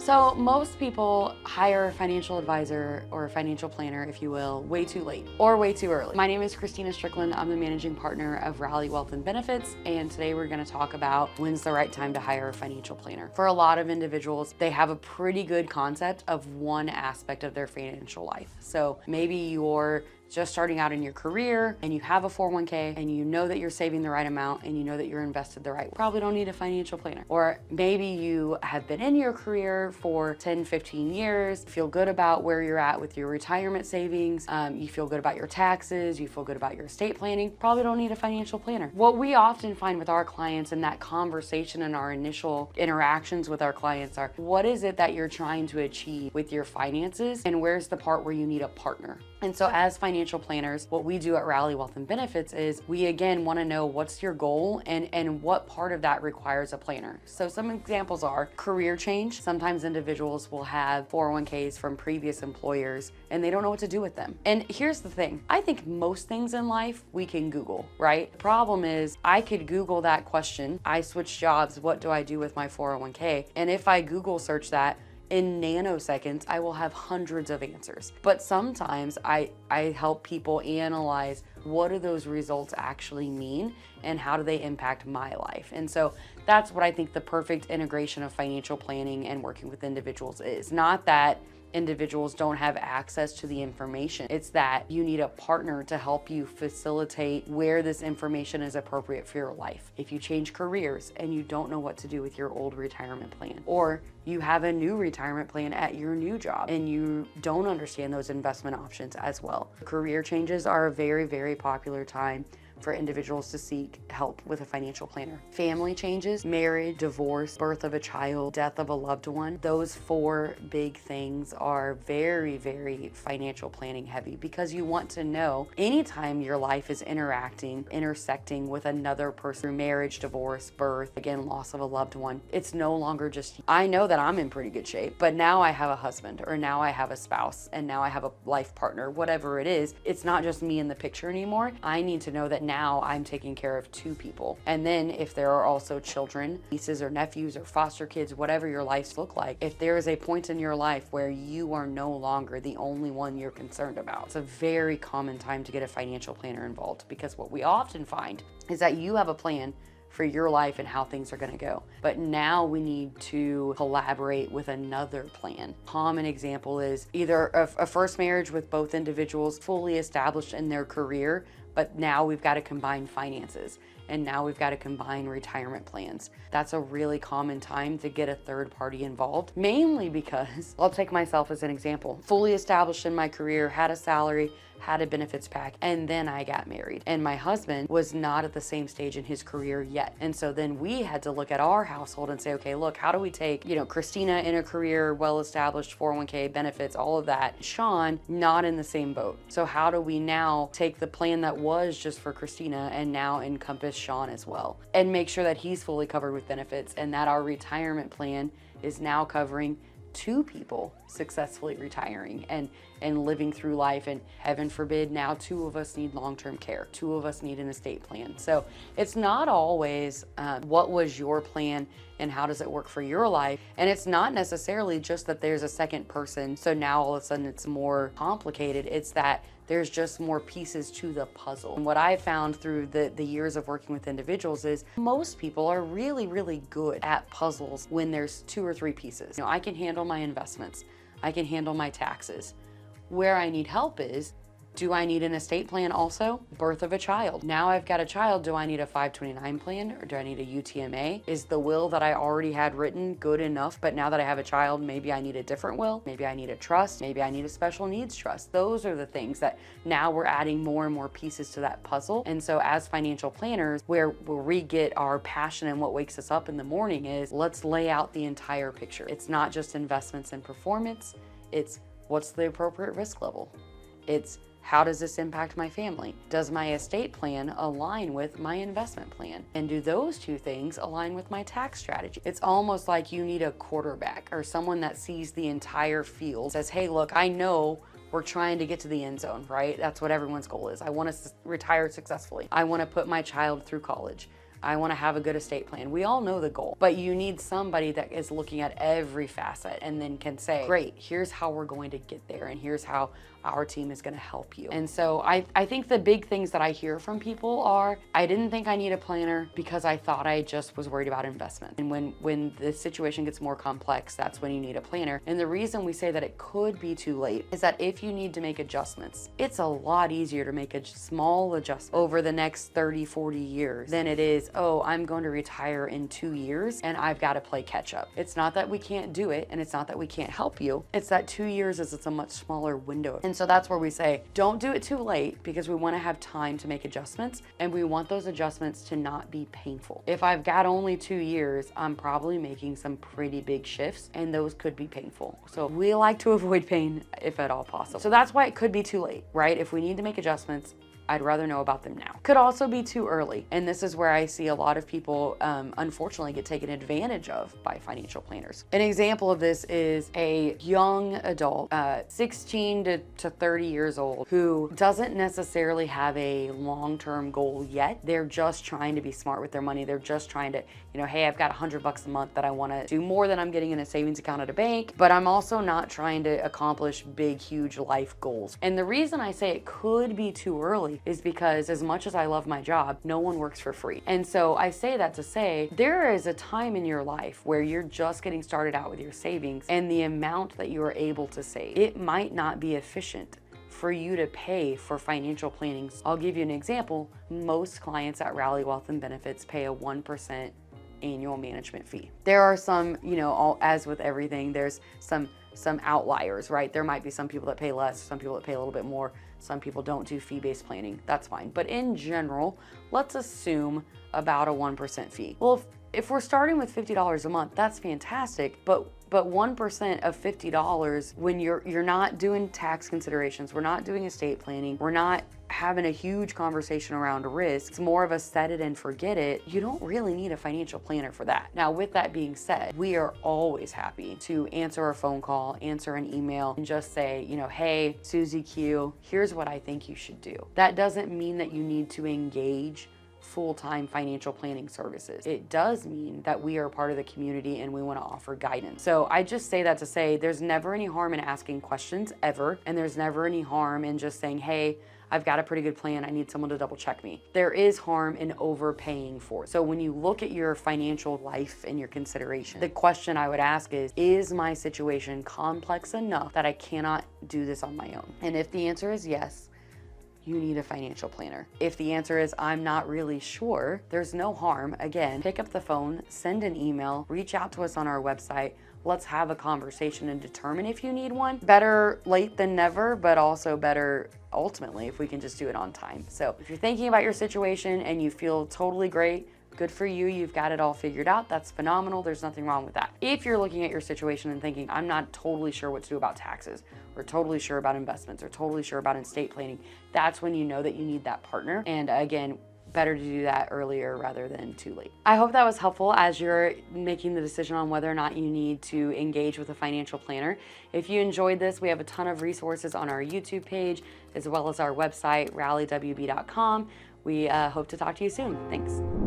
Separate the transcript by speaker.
Speaker 1: So most people hire a financial advisor or a financial planner, if you will, way too late or way too early. My name is Kristina Strickland. I'm the managing partner of Rally Wealth and Benefits, and today we're going to talk about when's the right time to hire a financial planner. For a lot of individuals, they have a pretty good concept of one aspect of their financial life. So maybe you're just starting out in your career and you have a 401k and you know that you're saving the right amount and you know that you're invested the right way. Probably don't need a financial planner. Or maybe you have been in your career for 10, 15 years, feel good about where you're at with your retirement savings, you feel good about your taxes, you feel good about your estate planning, probably don't need a financial planner. What we often find with our clients in that conversation and our initial interactions with our clients are, what is it that you're trying to achieve with your finances and where's the part where you need a partner? And so as financial planners, what we do at Rally Wealth and Benefits is we again want to know what's your goal and what part of that requires a planner. So some examples are career change. Sometimes individuals will have 401ks from previous employers and they don't know what to do with them. And here's the thing, I think most things in life we can Google, right? The problem is I could Google that question, I switch jobs, what do I do with my 401k? And if I Google search that, in nanoseconds, I will have hundreds of answers. But sometimes I help people analyze what do those results actually mean and how do they impact my life. And so that's what I think the perfect integration of financial planning and working with individuals is. Not that individuals don't have access to the information. It's that you need a partner to help you facilitate where this information is appropriate for your life. If you change careers and you don't know what to do with your old retirement plan, or you have a new retirement plan at your new job and you don't understand those investment options as well. Career changes are a very, very popular time for individuals to seek help with a financial planner. Family changes, marriage, divorce, birth of a child, death of a loved one, those four big things are very, very financial planning heavy because you want to know anytime your life is intersecting with another person through marriage, divorce, birth, again, loss of a loved one, it's no longer just, I know that I'm in pretty good shape, but now I have a husband or now I have a spouse and now I have a life partner, whatever it is, it's not just me in the picture anymore. I need to know that now I'm taking care of two people. And then if there are also children, nieces or nephews or foster kids, whatever your lives look like, if there is a point in your life where you are no longer the only one you're concerned about, it's a very common time to get a financial planner involved because what we often find is that you have a plan for your life and how things are going to go. But now we need to collaborate with another plan. Common example is either a first marriage with both individuals fully established in their career, but now we've got to combine finances and now we've got to combine retirement plans. That's a really common time to get a third party involved, mainly because, I'll take myself as an example, fully established in my career, had a salary, had a benefits pack, and then I got married. And my husband was not at the same stage in his career yet. And so then we had to look at our household and say, okay, look, how do we take, Kristina in a career, well-established 401k benefits, all of that, Sean, not in the same boat. So how do we now take the plan that was just for Kristina and now encompass Sean as well and make sure that he's fully covered with benefits and that our retirement plan is now covering two people successfully retiring and living through life, and heaven forbid now two of us need long-term care, two of us need an estate plan. So it's not always what was your plan and how does it work for your life, and it's not necessarily just that there's a second person so now all of a sudden it's more complicated. It's that there's just more pieces to the puzzle. And what I've found through the years of working with individuals is most people are really, really good at puzzles when there's two or three pieces. I can handle my investments. I can handle my taxes. Where I need help is, do I need an estate plan also? Birth of a child. Now I've got a child, do I need a 529 plan or do I need a UTMA? Is the will that I already had written good enough, but now that I have a child, maybe I need a different will? Maybe I need a trust? Maybe I need a special needs trust? Those are the things that now we're adding more and more pieces to that puzzle. And so as financial planners, where we get our passion and what wakes us up in the morning is, let's lay out the entire picture. It's not just investments and performance, it's what's the appropriate risk level? It's how does this impact my family? Does my estate plan align with my investment plan? And do those two things align with my tax strategy? It's almost like you need a quarterback or someone that sees the entire field, says, hey, look, I know we're trying to get to the end zone, right? That's what everyone's goal is. I want to retire successfully. I want to put my child through college. I want to have a good estate plan. We all know the goal, but you need somebody that is looking at every facet and then can say, great, here's how we're going to get there, and here's how our team is going to help you. And so I think the big things that I hear from people are, I didn't think I need a planner because I thought I just was worried about investment. And when the situation gets more complex, that's when you need a planner. And the reason we say that it could be too late is that if you need to make adjustments, it's a lot easier to make a small adjustment over the next 30, 40 years than it is, oh, I'm going to retire in 2 years and I've got to play catch up. It's not that we can't do it, and it's not that we can't help you. It's that 2 years it's a much smaller window. And so that's where we say, don't do it too late, because we want to have time to make adjustments, and we want those adjustments to not be painful. If I've got only 2 years, I'm probably making some pretty big shifts, and those could be painful. So we like to avoid pain if at all possible. So that's why it could be too late, right? If we need to make adjustments, I'd rather know about them now. Could also be too early. And this is where I see a lot of people, unfortunately, get taken advantage of by financial planners. An example of this is a young adult, 16 to 30 years old, who doesn't necessarily have a long-term goal yet. They're just trying to be smart with their money. They're just trying to, hey, I've got $100 a month that I want to do more than I'm getting in a savings account at a bank, but I'm also not trying to accomplish big, huge life goals. And the reason I say it could be too early is because, as much as I love my job, no one works for free. And so I say that to say, there is a time in your life where you're just getting started out with your savings, and the amount that you are able to save, it might not be efficient for you to pay for financial planning. I'll give you an example. Most clients at Rally Wealth and Benefits pay a 1% annual management fee. There are some, as with everything, there's some outliers, right? There might be some people that pay less, some people that pay a little bit more, some people don't do fee-based planning. That's fine. But in general, let's assume about a 1% fee. Well, if we're starting with $50 a month, that's fantastic, but 1% of $50, when you're not doing tax considerations, we're not doing estate planning, we're not having a huge conversation around risk, it's more of a set it and forget it, you don't really need a financial planner for that. Now, with that being said, we are always happy to answer a phone call, answer an email, and just say, hey, Susie Q, here's what I think you should do. That doesn't mean that you need to engage full-time financial planning services. It does mean that we are part of the community and we want to offer guidance. So I just say that to say there's never any harm in asking questions ever, and there's never any harm in just saying, hey, I've got a pretty good plan, I need someone to double check me. There is harm in overpaying for it. So when you look at your financial life and your consideration, the question I would ask is my situation complex enough that I cannot do this on my own? And if the answer is yes, you need a financial planner. If the answer is I'm not really sure, there's no harm. Again, pick up the phone, send an email, reach out to us on our website. Let's have a conversation and determine if you need one. Better late than never, but also better ultimately if we can just do it on time. So if you're thinking about your situation and you feel totally great, good for you, you've got it all figured out. That's phenomenal. There's nothing wrong with that. If you're looking at your situation and thinking, I'm not totally sure what to do about taxes, or totally sure about investments, or totally sure about estate planning, that's when you know that you need that partner. And again, better to do that earlier rather than too late. I hope that was helpful as you're making the decision on whether or not you need to engage with a financial planner. If you enjoyed this, we have a ton of resources on our YouTube page, as well as our website, rallywb.com. We hope to talk to you soon. Thanks.